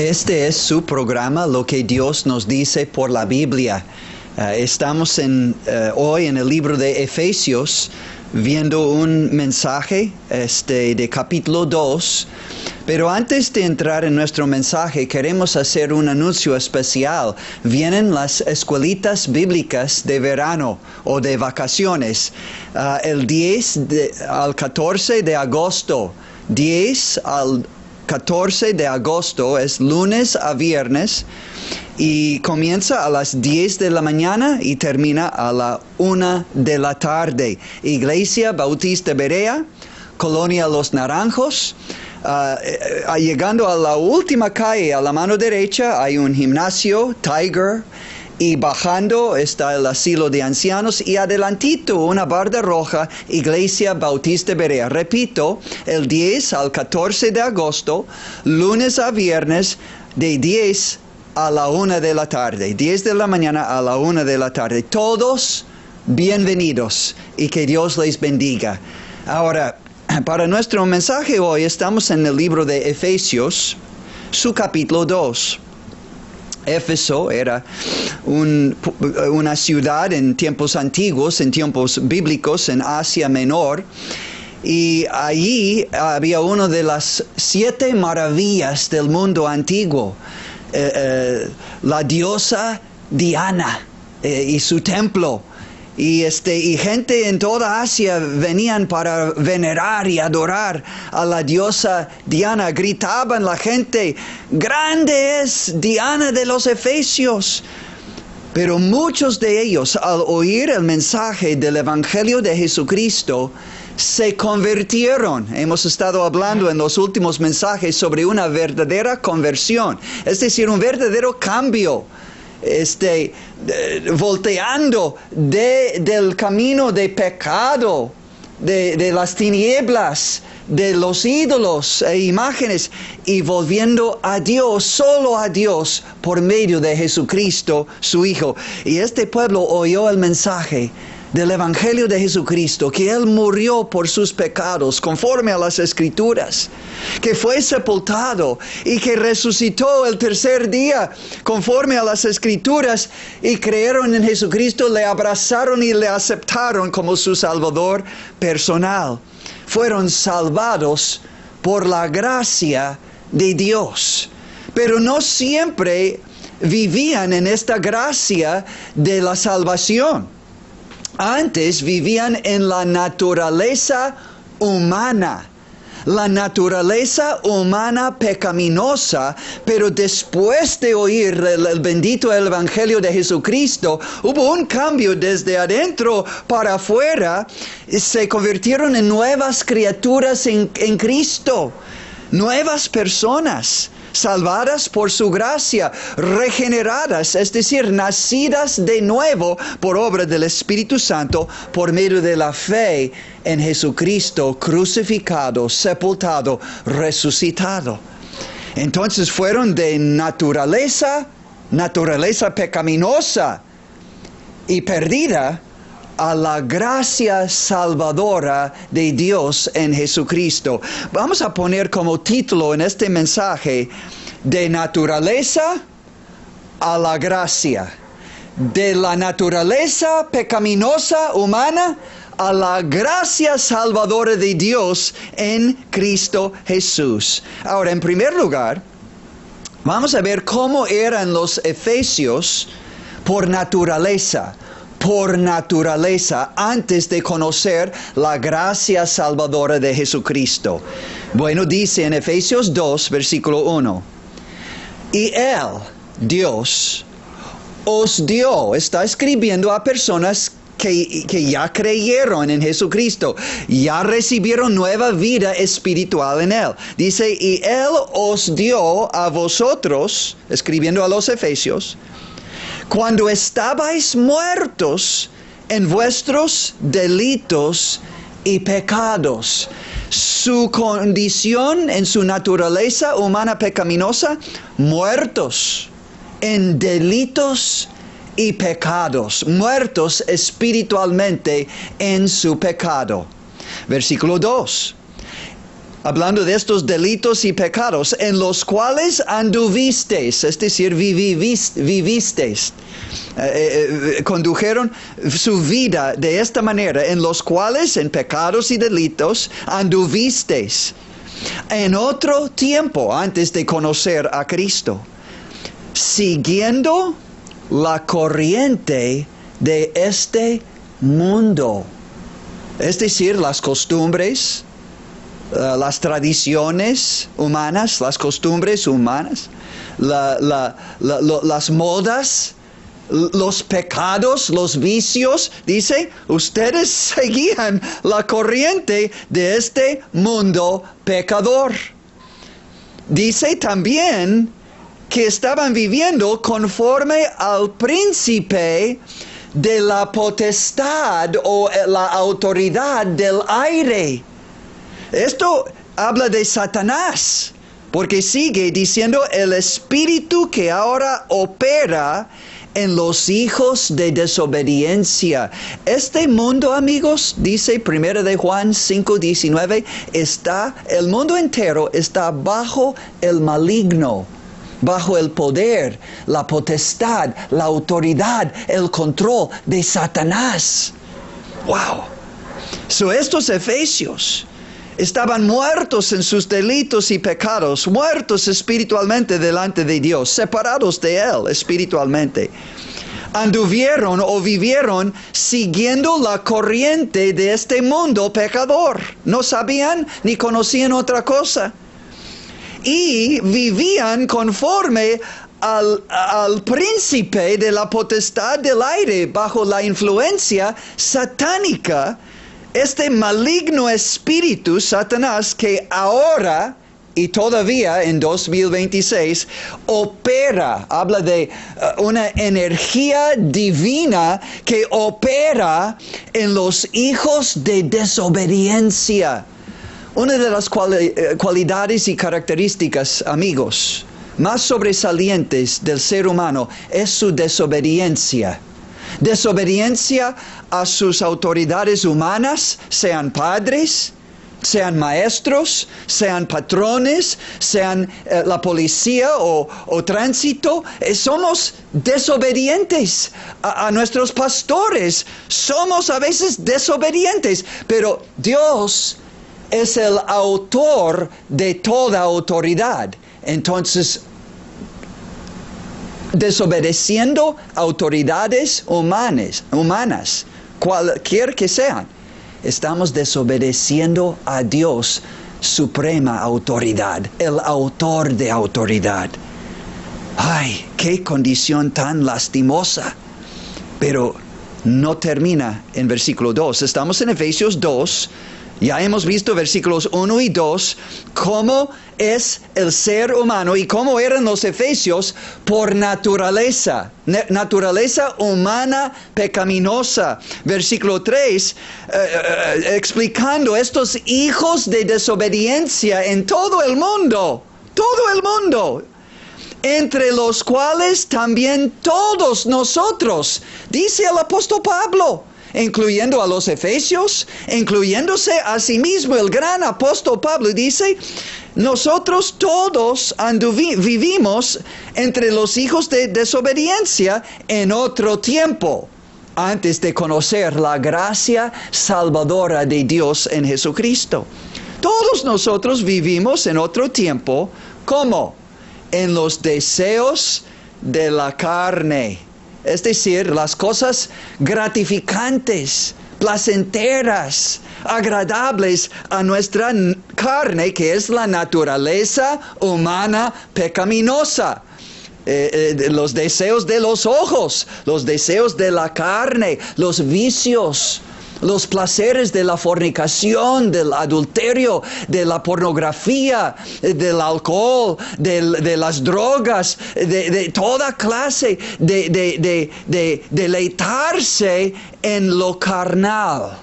Este es su programa, Lo que Dios nos dice por la Biblia. Estamos hoy en el libro de Efesios viendo un mensaje de capítulo 2. Pero antes de entrar en nuestro mensaje, queremos hacer un anuncio especial. Vienen las escuelitas bíblicas de verano o de vacaciones. El 10 al 14 de agosto. 10 al 14 de agosto es lunes a viernes y comienza a las 10 de la mañana y termina a la 1 de la tarde. Iglesia Bautista Berea, Colonia Los Naranjos. Llegando a la última calle, a la mano derecha, hay un gimnasio, Tiger, y bajando está el asilo de ancianos y adelantito una barda roja, Iglesia Bautista Berea. Repito, el 10 al 14 de agosto, lunes a viernes, de 10 a la 1 de la tarde, 10 de la mañana a la 1 de la tarde. Todos bienvenidos y que Dios les bendiga. Ahora, para nuestro mensaje hoy estamos en el libro de Efesios, su capítulo 2. Éfeso era una ciudad en tiempos antiguos, en tiempos bíblicos, en Asia Menor. Y allí había una de las 7 maravillas del mundo antiguo, la diosa Diana y su templo. Y gente en toda Asia venían para venerar y adorar a la diosa Diana. Gritaban la gente, ¡grande es Diana de los Efesios! Pero muchos de ellos, al oír el mensaje del Evangelio de Jesucristo, se convirtieron. Hemos estado hablando en los últimos mensajes sobre una verdadera conversión, es decir, un verdadero cambio. Volteando del camino de pecado, de las tinieblas, de los ídolos e imágenes, y volviendo a Dios, solo a Dios, por medio de Jesucristo, su Hijo. Y este pueblo oyó el mensaje del Evangelio de Jesucristo, que Él murió por sus pecados, conforme a las Escrituras, que fue sepultado y que resucitó el tercer día, conforme a las Escrituras, y creyeron en Jesucristo, le abrazaron y le aceptaron como su Salvador personal. Fueron salvados por la gracia de Dios, pero no siempre vivían en esta gracia de la salvación. Antes vivían en la naturaleza humana. La naturaleza humana pecaminosa, pero después de oír el bendito Evangelio de Jesucristo, hubo un cambio desde adentro para afuera. Se convirtieron en nuevas criaturas en Cristo, nuevas personas, salvadas por su gracia, regeneradas, es decir, nacidas de nuevo por obra del Espíritu Santo, por medio de la fe en Jesucristo, crucificado, sepultado, resucitado. Entonces fueron de naturaleza pecaminosa y perdida, a la gracia salvadora de Dios en Jesucristo. Vamos a poner como título en este mensaje, de naturaleza a la gracia. De la naturaleza pecaminosa humana a la gracia salvadora de Dios en Cristo Jesús. Ahora, en primer lugar, vamos a ver cómo eran los efesios por naturaleza, antes de conocer la gracia salvadora de Jesucristo. Bueno, dice en Efesios 2, versículo 1, y Él, Dios, os dio, está escribiendo a personas que ya creyeron en Jesucristo, ya recibieron nueva vida espiritual en Él. Dice, y Él os dio a vosotros, escribiendo a los Efesios, cuando estabais muertos en vuestros delitos y pecados. Su condición en su naturaleza humana pecaminosa, muertos en delitos y pecados, muertos espiritualmente en su pecado. Versículo 2. hablando de estos delitos y pecados, en los cuales anduvisteis, es decir, vivisteis, condujeron su vida de esta manera, en los cuales, en pecados y delitos, anduvisteis en otro tiempo antes de conocer a Cristo, siguiendo la corriente de este mundo, es decir, las costumbres, las tradiciones humanas, las costumbres humanas, las modas, los pecados, los vicios. Dice, ustedes seguían la corriente de este mundo pecador. Dice también que estaban viviendo conforme al príncipe de la potestad o la autoridad del aire. Esto habla de Satanás, porque sigue diciendo el espíritu que ahora opera en los hijos de desobediencia. Este mundo, amigos, dice 1 de Juan 5:19, el mundo entero está bajo el maligno, bajo el poder, la potestad, la autoridad, el control de Satanás. ¡Wow! Estos efesios estaban muertos en sus delitos y pecados, muertos espiritualmente delante de Dios, separados de Él espiritualmente. Anduvieron o vivieron siguiendo la corriente de este mundo pecador. No sabían ni conocían otra cosa. Y vivían conforme al príncipe de la potestad del aire, bajo la influencia satánica, este maligno espíritu, Satanás, que ahora y todavía en 2026 opera, habla de una energía divina que opera en los hijos de desobediencia. Una de las cualidades y características, amigos, más sobresalientes del ser humano es su desobediencia. Desobediencia a sus autoridades humanas, sean padres, sean maestros, sean patrones, sean la policía o tránsito. Somos desobedientes a nuestros pastores. Somos a veces desobedientes, pero Dios es el autor de toda autoridad. Entonces, desobedeciendo autoridades humanas, cualquier que sean, estamos desobedeciendo a Dios, suprema autoridad, el autor de autoridad. ¡Ay, qué condición tan lastimosa! Pero no termina en versículo 2. Estamos en Efesios 2. Ya hemos visto versículos 1 y 2, cómo es el ser humano y cómo eran los efesios por naturaleza, naturaleza humana pecaminosa. Versículo 3, explicando estos hijos de desobediencia en todo el mundo, entre los cuales también todos nosotros, dice el apóstol Pablo, incluyendo a los efesios, incluyéndose a sí mismo el gran apóstol Pablo, dice, nosotros todos vivimos entre los hijos de desobediencia en otro tiempo, antes de conocer la gracia salvadora de Dios en Jesucristo. Todos nosotros vivimos en otro tiempo, ¿cómo? En los deseos de la carne. Es decir, las cosas gratificantes, placenteras, agradables a nuestra carne, que es la naturaleza humana pecaminosa. Los deseos de los ojos, los deseos de la carne, los vicios, los placeres de la fornicación, del adulterio, de la pornografía, del alcohol, de las drogas, de toda clase de deleitarse en lo carnal.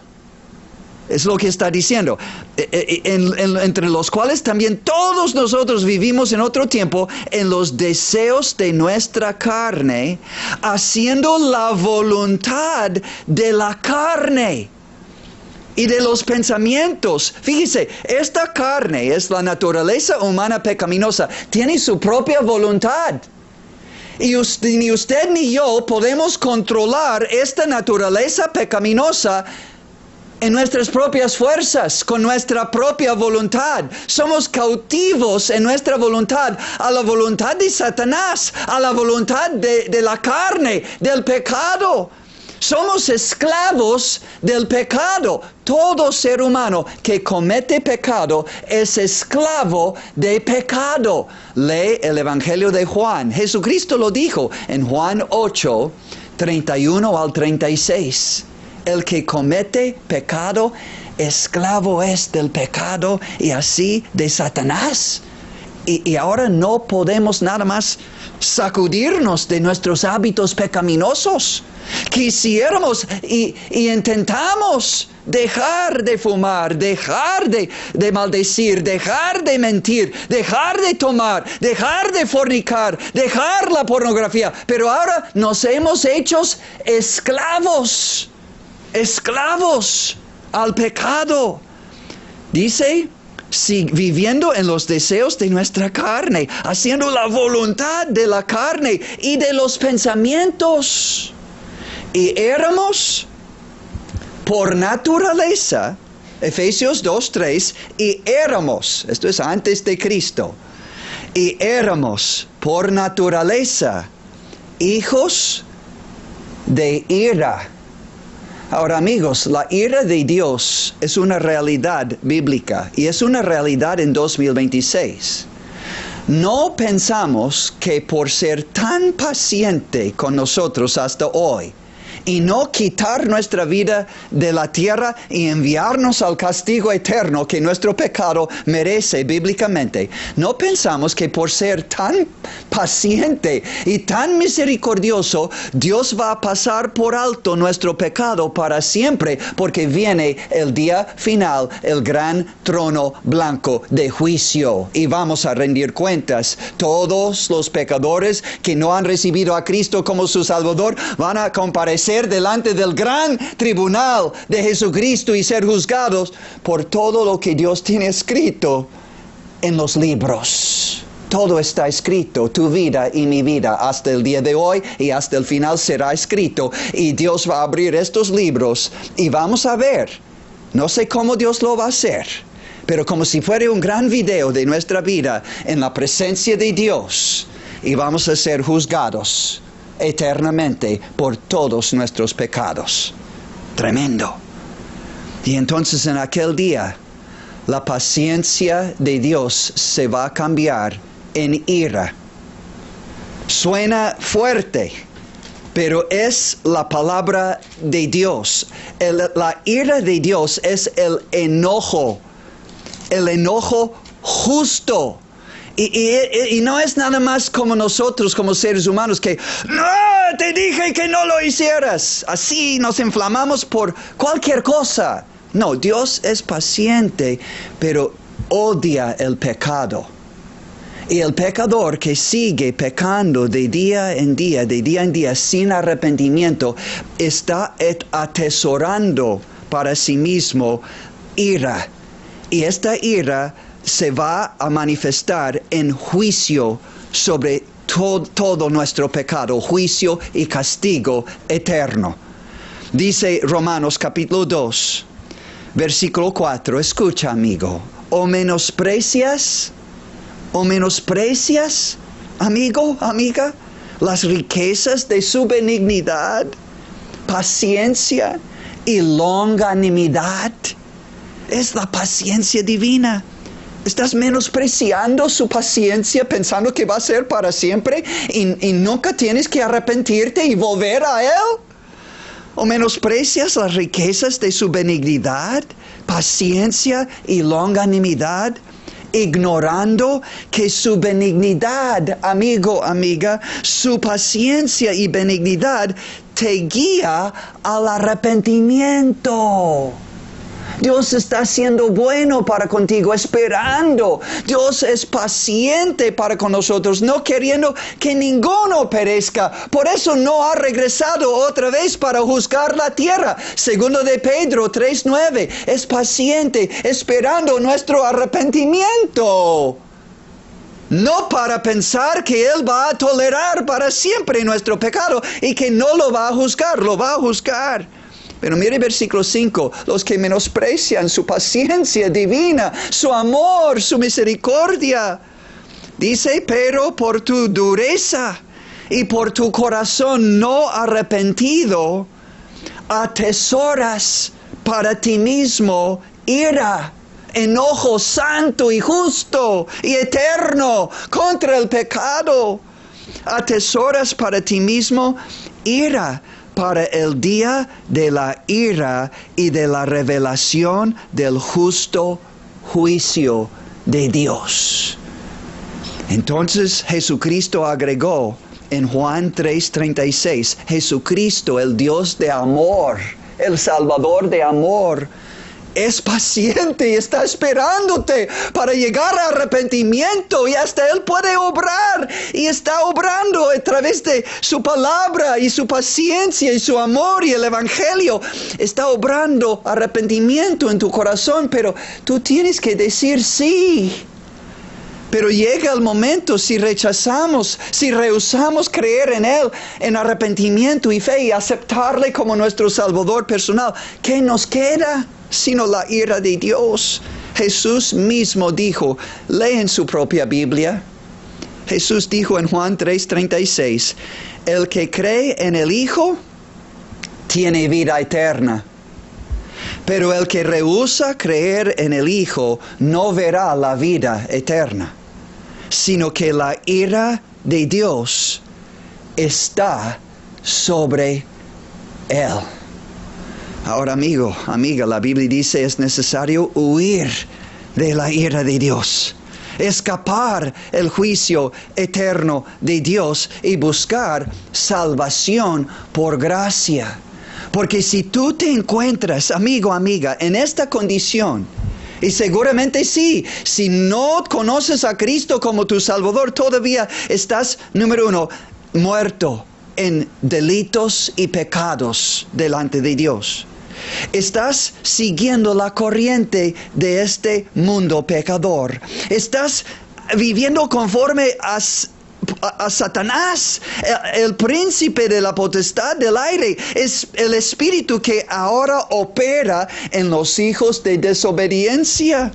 Es lo que está diciendo. Entre los cuales también todos nosotros vivimos en otro tiempo en los deseos de nuestra carne, haciendo la voluntad de la carne. y de los pensamientos. Fíjese, esta carne es la naturaleza humana pecaminosa. Tiene su propia voluntad. Y ni usted ni yo podemos controlar esta naturaleza pecaminosa en nuestras propias fuerzas, con nuestra propia voluntad. Somos cautivos en nuestra voluntad a la voluntad de Satanás, a la voluntad de la carne, del pecado. Somos esclavos del pecado. Todo ser humano que comete pecado es esclavo de pecado. Lee el Evangelio de Juan. Jesucristo lo dijo en Juan 8, 31 al 36. El que comete pecado, esclavo es del pecado y así de Satanás. Y ahora no podemos nada más sacudirnos de nuestros hábitos pecaminosos. Quisiéramos y intentamos dejar de fumar, dejar de maldecir, dejar de mentir, dejar de tomar, dejar de fornicar, dejar la pornografía. Pero ahora nos hemos hecho esclavos al pecado. Dice, viviendo en los deseos de nuestra carne, haciendo la voluntad de la carne y de los pensamientos. Y éramos por naturaleza, Efesios 2:3, y éramos, esto es antes de Cristo, y éramos por naturaleza hijos de ira. Ahora, amigos, la ira de Dios es una realidad bíblica y es una realidad en 2026. No pensamos que por ser tan paciente con nosotros hasta hoy y no quitar nuestra vida de la tierra y enviarnos al castigo eterno que nuestro pecado merece bíblicamente, no pensamos que por ser tan paciente y tan misericordioso, Dios va a pasar por alto nuestro pecado para siempre, porque viene el día final, el gran trono blanco de juicio, y vamos a rendir cuentas. Todos los pecadores que no han recibido a Cristo como su Salvador van a comparecer delante del gran tribunal de Jesucristo y ser juzgados por todo lo que Dios tiene escrito en los libros. Todo está escrito, tu vida y mi vida, hasta el día de hoy y hasta el final será escrito. Y Dios va a abrir estos libros y vamos a ver, no sé cómo Dios lo va a hacer, pero como si fuera un gran video de nuestra vida en la presencia de Dios, y vamos a ser juzgados eternamente por todos nuestros pecados. Tremendo. Y entonces en aquel día, la paciencia de Dios se va a cambiar en ira. Suena fuerte, pero es la palabra de Dios. La ira de Dios es el enojo justo. Y no es nada más como nosotros, como seres humanos, que no, te dije que no lo hicieras. Así nos inflamamos por cualquier cosa. No, Dios es paciente, pero odia el pecado. Y el pecador que sigue pecando de día en día, sin arrepentimiento, está atesorando para sí mismo ira. Y esta ira se va a manifestar en juicio sobre todo nuestro pecado, juicio y castigo eterno. Dice Romanos capítulo 2, versículo 4, escucha, amigo, o menosprecias, amigo, amiga, las riquezas de su benignidad, paciencia y longanimidad. Es la paciencia divina. ¿Estás menospreciando su paciencia pensando que va a ser para siempre y nunca tienes que arrepentirte y volver a Él? ¿O menosprecias las riquezas de su benignidad, paciencia y longanimidad, ignorando que su benignidad, amigo, amiga, su paciencia y benignidad te guía al arrepentimiento? Dios está siendo bueno para contigo, esperando. Dios es paciente para con nosotros, no queriendo que ninguno perezca. Por eso no ha regresado otra vez para juzgar la tierra. Segundo de Pedro 3:9, es paciente, esperando nuestro arrepentimiento. No para pensar que Él va a tolerar para siempre nuestro pecado y que no lo va a juzgar, lo va a juzgar. Pero mire versículo 5, los que menosprecian su paciencia divina, su amor, su misericordia. Dice, pero por tu dureza y por tu corazón no arrepentido, atesoras para ti mismo ira, enojo santo y justo y eterno contra el pecado. Atesoras para ti mismo ira para el día de la ira y de la revelación del justo juicio de Dios. Entonces Jesucristo agregó en Juan 3:36, Jesucristo, el Dios de amor, el Salvador de amor, es paciente y está esperándote para llegar a arrepentimiento, y hasta Él puede obrar y está obrando a través de su palabra y su paciencia y su amor y el evangelio. Está obrando arrepentimiento en tu corazón, pero tú tienes que decir sí. Pero llega el momento, si rechazamos, si rehusamos creer en Él, en arrepentimiento y fe y aceptarle como nuestro Salvador personal, ¿qué nos queda? Sino la ira de Dios. Jesús mismo dijo, lee en su propia Biblia. Jesús dijo en Juan 3:36, el que cree en el Hijo tiene vida eterna. Pero el que rehúsa creer en el Hijo no verá la vida eterna, sino que la ira de Dios está sobre él. Ahora, amigo, amiga, la Biblia dice es necesario huir de la ira de Dios, escapar el juicio eterno de Dios y buscar salvación por gracia. Porque si tú te encuentras, amigo, amiga, en esta condición, y seguramente sí, si no conoces a Cristo como tu Salvador, todavía estás, número uno, muerto en delitos y pecados delante de Dios. Estás siguiendo la corriente de este mundo pecador. Estás viviendo conforme a Satanás, el príncipe de la potestad del aire. Es el espíritu que ahora opera en los hijos de desobediencia,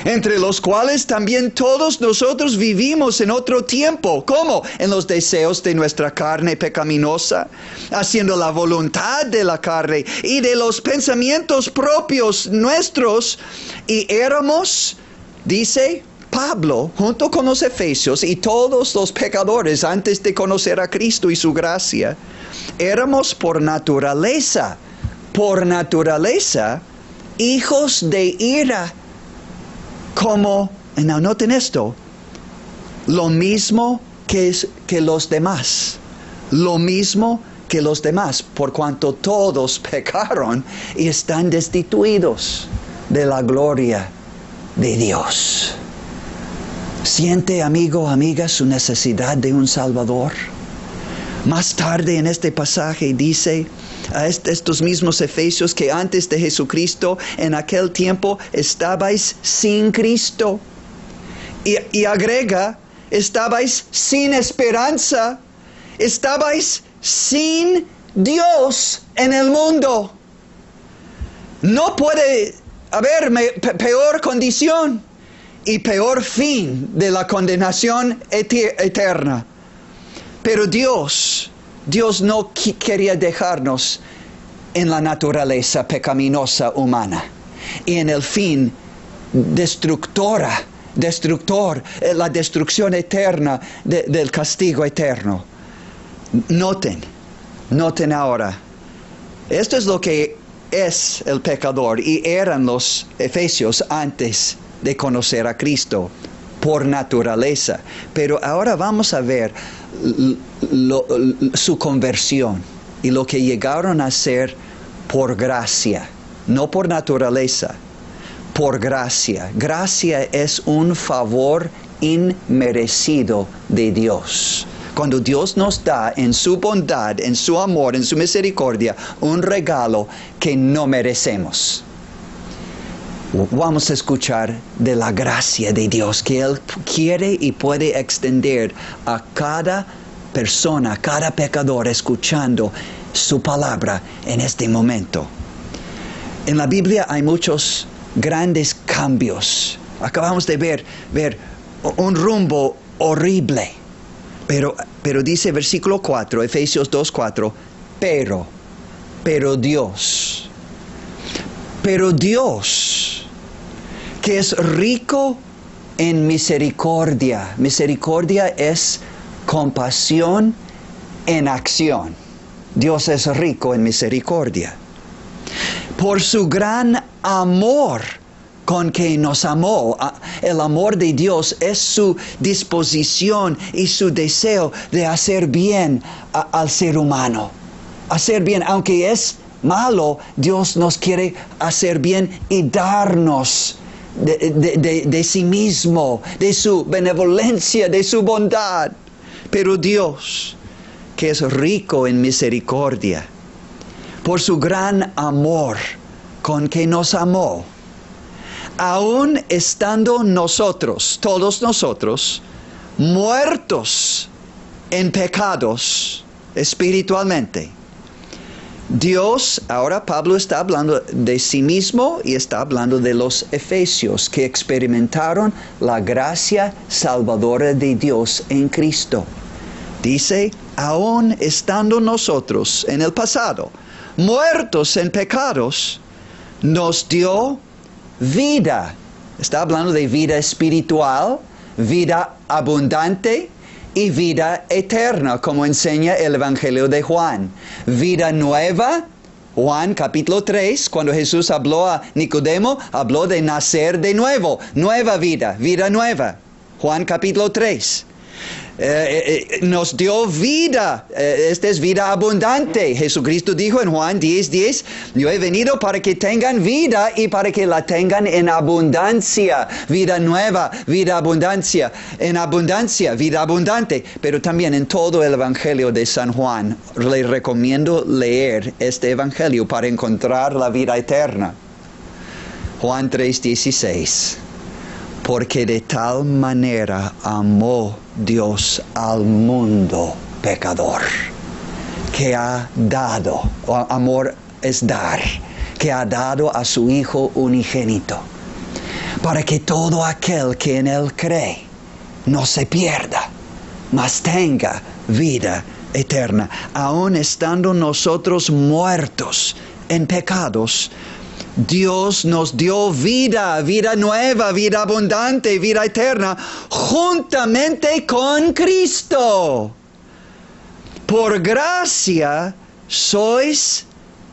entre los cuales también todos nosotros vivimos en otro tiempo. ¿Cómo? En los deseos de nuestra carne pecaminosa, haciendo la voluntad de la carne y de los pensamientos propios nuestros, y éramos, dice Pablo, junto con los efesios y todos los pecadores antes de conocer a Cristo y su gracia, éramos por naturaleza, hijos de ira, como, noten esto, lo mismo que los demás, por cuanto todos pecaron y están destituidos de la gloria de Dios. ¿Siente, amigo, amiga, su necesidad de un Salvador? Más tarde en este pasaje dice a estos mismos efesios que antes de Jesucristo, en aquel tiempo, estabais sin Cristo. Y agrega, estabais sin esperanza, estabais sin Dios en el mundo. No puede haber peor condición y peor fin de la condenación eterna. Pero Dios no quería dejarnos en la naturaleza pecaminosa humana y en el fin destructor, la destrucción eterna del castigo eterno. Noten ahora, esto es lo que es el pecador y eran los efesios antes de conocer a Cristo por naturaleza. Pero ahora vamos a ver su conversión y lo que llegaron a ser por gracia no por naturaleza, por gracia. Gracia es un favor inmerecido de Dios. Cuando Dios nos da en su bondad, en su amor, en su misericordia, un regalo que no merecemos. Vamos a escuchar de la gracia de Dios que Él quiere y puede extender a cada persona, a cada pecador escuchando su palabra en este momento. En la Biblia hay muchos grandes cambios. Acabamos de ver un rumbo horrible. Pero dice versículo 4, Efesios 2:4, pero Dios, que es rico en misericordia. Misericordia es compasión en acción. Dios es rico en misericordia. Por su gran amor con que nos amó. El amor de Dios es su disposición y su deseo de hacer bien al ser humano. Hacer bien, aunque es malo, Dios nos quiere hacer bien y darnos de sí mismo, de su benevolencia, de su bondad. Pero Dios, que es rico en misericordia, por su gran amor con que nos amó, aún estando nosotros, todos nosotros, muertos en pecados espiritualmente, Dios, ahora Pablo está hablando de sí mismo y está hablando de los efesios que experimentaron la gracia salvadora de Dios en Cristo. Dice, aún estando nosotros en el pasado, muertos en pecados, nos dio vida. Está hablando de vida espiritual, vida abundante y vida eterna, como enseña el Evangelio de Juan. Vida nueva, Juan capítulo 3, cuando Jesús habló a Nicodemo, habló de nacer de nuevo, nueva vida, vida nueva. Juan capítulo 3. Nos dio vida, esta es vida abundante. Jesucristo dijo en Juan 10:10, yo he venido para que tengan vida y para que la tengan en abundancia. Vida nueva, vida abundancia, en abundancia, vida abundante. Pero también en todo el Evangelio de San Juan, le recomiendo leer este Evangelio para encontrar la vida eterna. Juan 3:16. Porque de tal manera amó Dios al mundo pecador, que ha dado, amor es dar, que ha dado a su Hijo unigénito, para que todo aquel que en Él cree no se pierda, mas tenga vida eterna. Aun estando nosotros muertos en pecados, Dios nos dio vida, vida nueva, vida abundante, vida eterna, juntamente con Cristo. Por gracia sois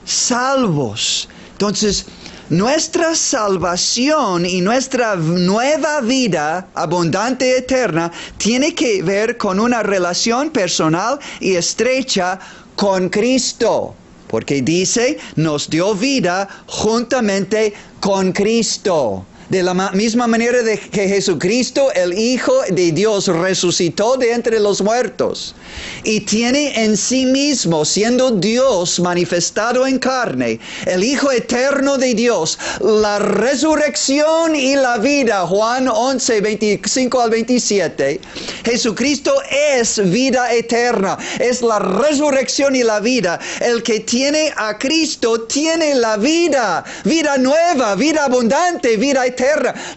salvos. Entonces, nuestra salvación y nuestra nueva vida abundante eterna tiene que ver con una relación personal y estrecha con Cristo. Porque dice, nos dio vida juntamente con Cristo. De la misma manera de que Jesucristo, el Hijo de Dios, resucitó de entre los muertos y tiene en sí mismo, siendo Dios manifestado en carne, el Hijo eterno de Dios, la resurrección y la vida. Juan 11, 25 al 27. Jesucristo es vida eterna, es la resurrección y la vida. El que tiene a Cristo tiene la vida, vida nueva, vida abundante, vida eterna.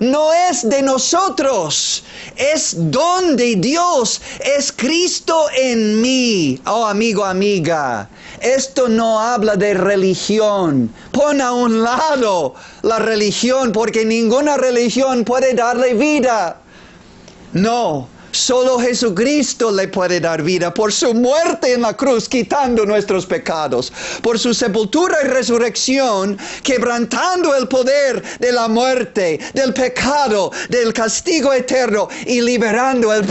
No es de nosotros, es don de Dios, es Cristo en mí. Oh, amigo, amiga, esto no habla de religión. Pon a un lado la religión, porque ninguna religión puede darle vida. No, Solo Jesucristo le puede dar vida por su muerte en la cruz, quitando nuestros pecados, por su sepultura y resurrección, quebrantando el poder de la muerte, del pecado, del castigo eterno y liberando el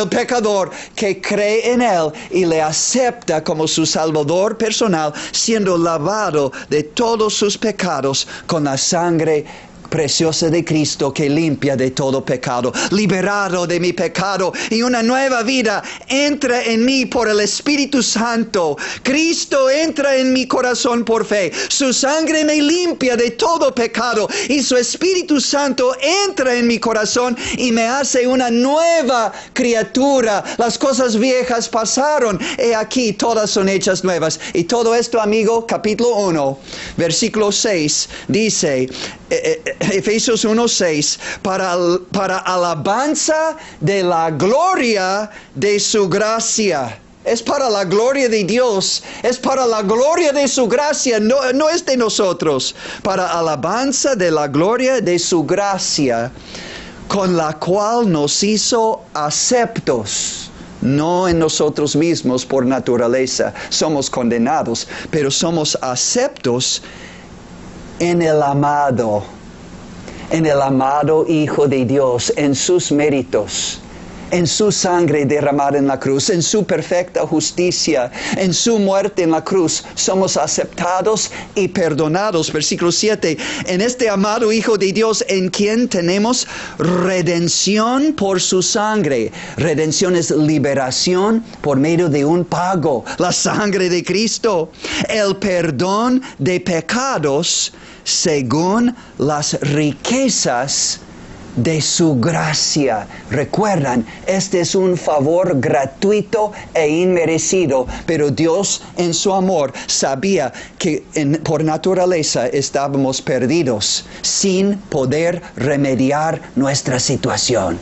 pecador que cree en Él y le acepta como su Salvador personal, siendo lavado de todos sus pecados con la sangre preciosa de Cristo que limpia de todo pecado, liberado de mi pecado y una nueva vida entra en mí por el Espíritu Santo. Cristo entra en mi corazón por fe. Su sangre me limpia de todo pecado y su Espíritu Santo entra en mi corazón y me hace una nueva criatura. Las cosas viejas pasaron, he aquí todas son hechas nuevas. Y todo esto, amigo, capítulo 1, versículo 6, dice, Efesios 1:6, para alabanza de la gloria de su gracia. Es para la gloria de Dios, es para la gloria de su gracia, no es de nosotros. Para alabanza de la gloria de su gracia, con la cual nos hizo aceptos. No en nosotros mismos por naturaleza, somos condenados, pero somos aceptos en el amado Hijo de Dios, en sus méritos, en su sangre derramada en la cruz, en su perfecta justicia, en su muerte en la cruz, somos aceptados y perdonados. Versículo 7, en este amado Hijo de Dios, en quien tenemos redención por su sangre. Redención es liberación por medio de un pago, la sangre de Cristo, el perdón de pecados según las riquezas de su gracia. Recuerdan, este es un favor gratuito e inmerecido, pero Dios en su amor sabía que por naturaleza estábamos perdidos, sin poder remediar nuestra situación.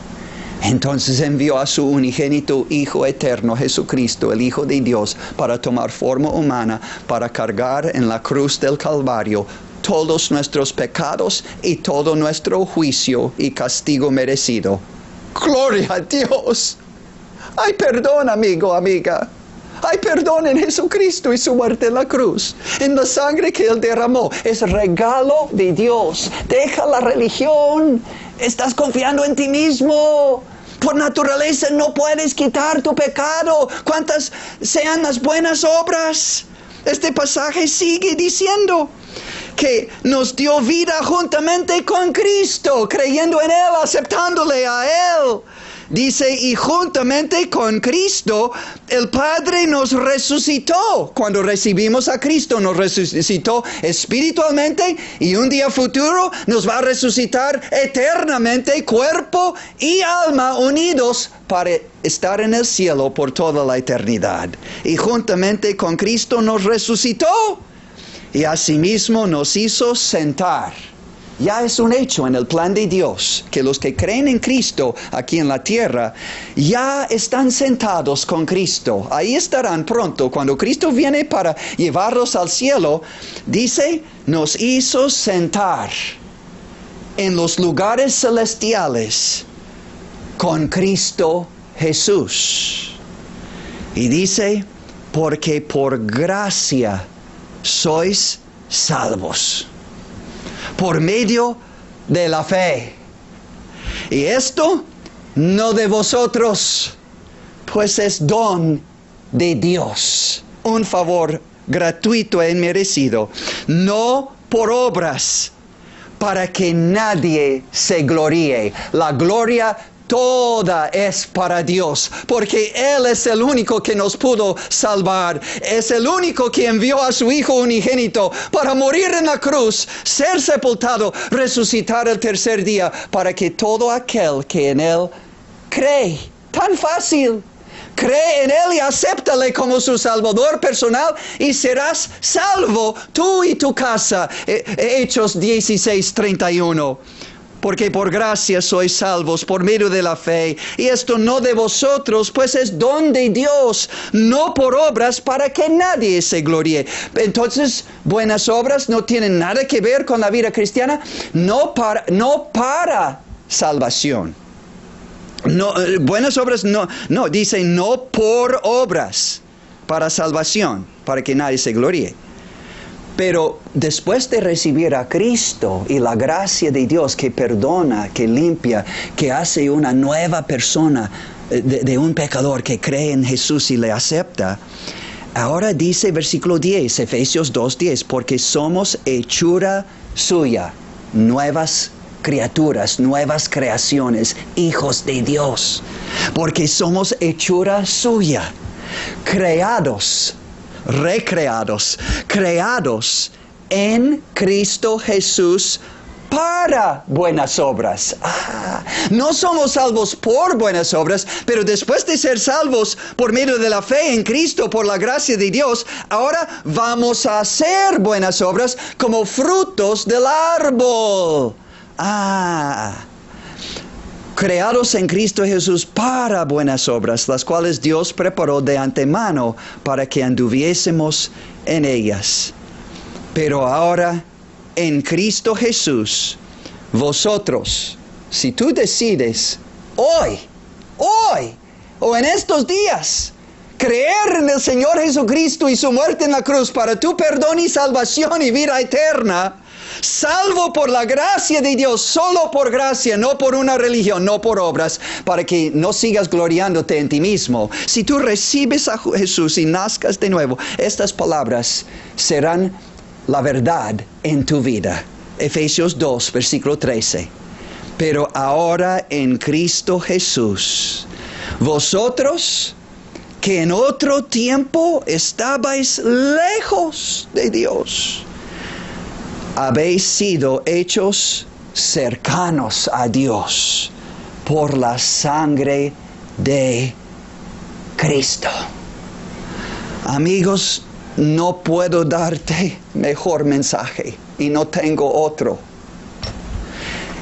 Entonces envió a su unigénito Hijo eterno, Jesucristo, el Hijo de Dios, para tomar forma humana, para cargar en la cruz del Calvario todos nuestros pecados y todo nuestro juicio y castigo merecido. ¡Gloria a Dios! ¡Hay perdón, amigo, amiga! Hay perdón en Jesucristo y su muerte en la cruz, en la sangre que Él derramó. Es regalo de Dios. Deja la religión. Estás confiando en ti mismo. Por naturaleza no puedes quitar tu pecado, cuantas sean las buenas obras. Este pasaje sigue diciendo que nos dio vida juntamente con Cristo, creyendo en Él, aceptándole a Él. Dice, y juntamente con Cristo, el Padre nos resucitó. Cuando recibimos a Cristo, nos resucitó espiritualmente y un día futuro nos va a resucitar eternamente, cuerpo y alma unidos para estar en el cielo por toda la eternidad. Y juntamente con Cristo nos resucitó y asimismo nos hizo sentar. Ya es un hecho en el plan de Dios que los que creen en Cristo aquí en la tierra ya están sentados con Cristo. Ahí estarán pronto. Cuando Cristo viene para llevarlos al cielo, dice, nos hizo sentar en los lugares celestiales con Cristo Jesús. Y dice, porque por gracia sois salvos, por medio de la fe. Y esto no de vosotros, pues es don de Dios, un favor gratuito e inmerecido, no por obras, para que nadie se gloríe. La gloria toda es para Dios, porque Él es el único que nos pudo salvar. Es el único que envió a su Hijo unigénito para morir en la cruz, ser sepultado, resucitar el tercer día, para que todo aquel que en Él cree, tan fácil, cree en Él y acéptale como su Salvador personal y serás salvo tú y tu casa. Hechos 16:31. Porque por gracia sois salvos por medio de la fe, y esto no de vosotros, pues es don de Dios, no por obras, para que nadie se gloríe. Entonces, buenas obras no tienen nada que ver con la vida cristiana, no para salvación. No, buenas obras no, dice no por obras para salvación, para que nadie se gloríe. Pero después de recibir a Cristo y la gracia de Dios que perdona, que limpia, que hace una nueva persona de un pecador que cree en Jesús y le acepta, ahora dice versículo 10, Efesios 2:10, porque somos hechura suya, nuevas criaturas, nuevas creaciones, hijos de Dios, porque somos hechura suya, creados, recreados, creados en Cristo Jesús para buenas obras. No somos salvos por buenas obras, pero después de ser salvos por medio de la fe en Cristo, por la gracia de Dios, ahora vamos a hacer buenas obras como frutos del árbol. Creados en Cristo Jesús para buenas obras, las cuales Dios preparó de antemano para que anduviésemos en ellas. Pero ahora, en Cristo Jesús, vosotros, si tú decides hoy, o en estos días, creer en el Señor Jesucristo y su muerte en la cruz para tu perdón y salvación y vida eterna, salvo por la gracia de Dios, solo por gracia, no por una religión, no por obras, para que no sigas gloriándote en ti mismo. Si tú recibes a Jesús y nazcas de nuevo, estas palabras serán la verdad en tu vida. Efesios 2, versículo 13. Pero ahora en Cristo Jesús, vosotros que en otro tiempo estabais lejos de Dios, habéis sido hechos cercanos a Dios por la sangre de Cristo. Amigos, no puedo darte mejor mensaje y no tengo otro.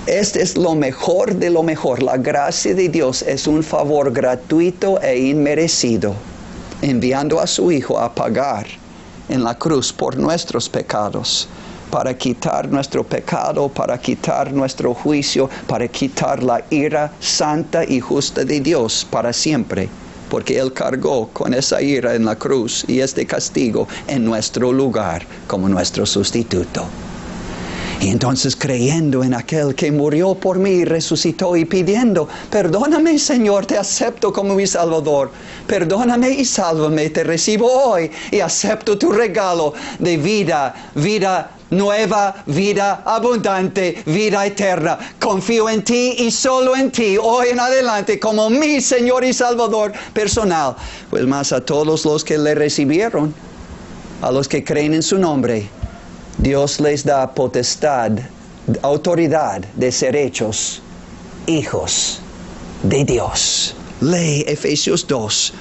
Este es lo mejor de lo mejor. La gracia de Dios es un favor gratuito e inmerecido, enviando a su Hijo a pagar en la cruz por nuestros pecados, para quitar nuestro pecado, para quitar nuestro juicio, para quitar la ira santa y justa de Dios para siempre, porque Él cargó con esa ira en la cruz y este castigo en nuestro lugar como nuestro sustituto. Y entonces creyendo en aquel que murió por mí y resucitó y pidiendo, perdóname Señor, te acepto como mi Salvador, perdóname y sálvame, te recibo hoy y acepto tu regalo de vida nueva, vida abundante, vida eterna. Confío en ti y solo en ti, hoy en adelante, como mi Señor y Salvador personal. Pues más a todos los que le recibieron, a los que creen en su nombre, Dios les da potestad, autoridad de ser hechos hijos de Dios. Lee Efesios 2,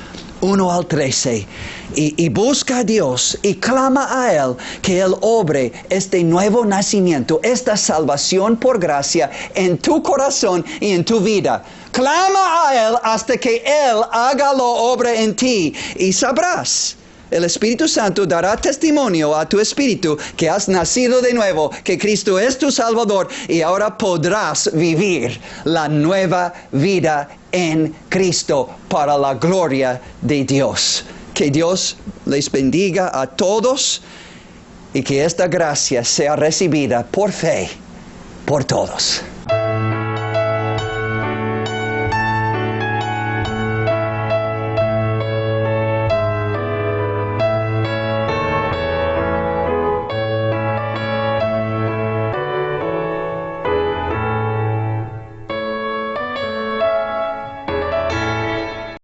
1 al 13. Y busca a Dios y clama a Él que Él obre este nuevo nacimiento, esta salvación por gracia en tu corazón y en tu vida. Clama a Él hasta que Él haga la obra en ti y sabrás. El Espíritu Santo dará testimonio a tu espíritu que has nacido de nuevo, que Cristo es tu Salvador y ahora podrás vivir la nueva vida en Cristo para la gloria de Dios. Que Dios les bendiga a todos y que esta gracia sea recibida por fe por todos.